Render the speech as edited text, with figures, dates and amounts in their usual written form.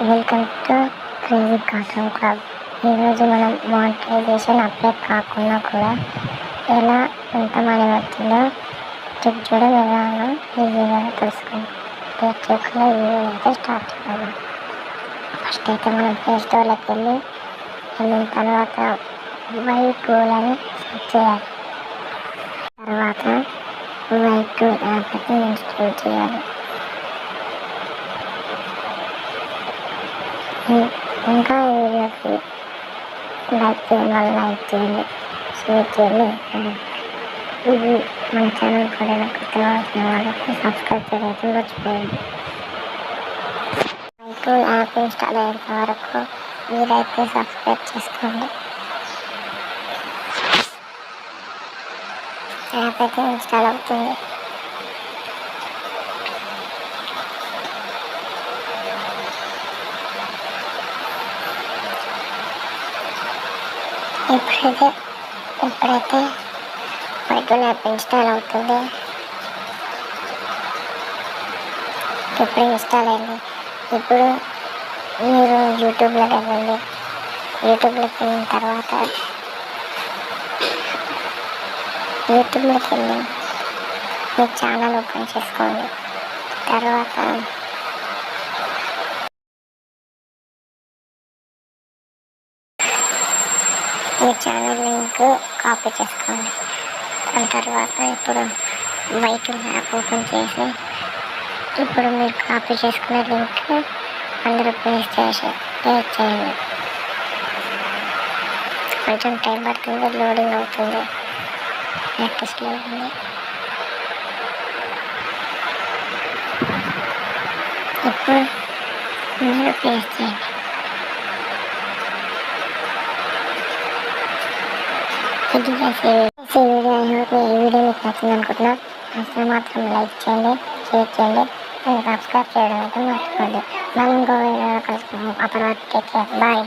Welcome to crazy cartoon club. ఈరోజు మనం monetisation apply కాకుండా కూడా ఎలా ఎంత మనీ వచ్చిందో చెక్ చేయడం ఎలానో ఈజీగా తెలుసుకుందాం. చేయకుండా వీడియో అయితే స్టార్ట్ చేద్దాం. ఫస్ట్ అయితే మనం ప్లే స్టోర్లోకి వెళ్ళిన తర్వాత Y2 అని సెర్చ్ చేయాలి. తర్వాత Y2 యాప్ అయితే ఇన్స్టాల్ చేయాలి. ఇంకా ఈ వీడియోకి లైక్ చేయండి, వాళ్ళు లైక్ చేయండి, షేర్ చేయండి. ఇది మన ఛానల్ కూడా కొత్తగా వచ్చిన వాళ్ళకి సబ్స్క్రైబ్ చేయడం మర్చిపోయింది. Y2 యాప్ ఇన్స్టాల్ అయ్యేంత వరకు మీరైతే సబ్స్క్రైబ్ చేసుకోండి. యాప్ అయితే ఇన్స్టాల్ అవుతుంది. ఇప్పుడైతే Y2 యాప్ ఇన్స్టాల్ అవుతుంది. ఇప్పుడు ఇన్స్టాల్ అయింది. ఇప్పుడు మీరు యూట్యూబ్లోకి వెళ్ళండి. యూట్యూబ్లోకి వెళ్ళిన తర్వాత యూట్యూబ్లోకి వెళ్ళి మీ ఛానల్ ఓపెన్ చేసుకోండి. తర్వాత మీ ఛానల్ లింక్ కాపీ చేసుకోండి. దాని తర్వాత ఇప్పుడు Y2 యాప్ ఓపెన్ చేసి ఇప్పుడు మీరు కాపీ చేసుకునే లింక్ అందరూ పేస్ట్ చేయండి. కొంచెం టైం పడుతుంది, లోడింగ్ అవుతుంది, ప్రాక్టీస్లో ఉంది. ఇప్పుడు మీరు పేస్ట్ చేయండి. ఇది వీడియో ఈ వీడియో మీకు నచ్చింది అనుకుంటున్నా. నచ్చితే మాత్రం లైక్ చేయండి, షేర్ చేయండి, సబ్స్క్రైబ్ చేయడం అయితే మర్చిపోండి. మనం ఇంకో వీడియో కలుసుకుందాం. అప్పటి వరకు టేక్ కేర్. బాయ్.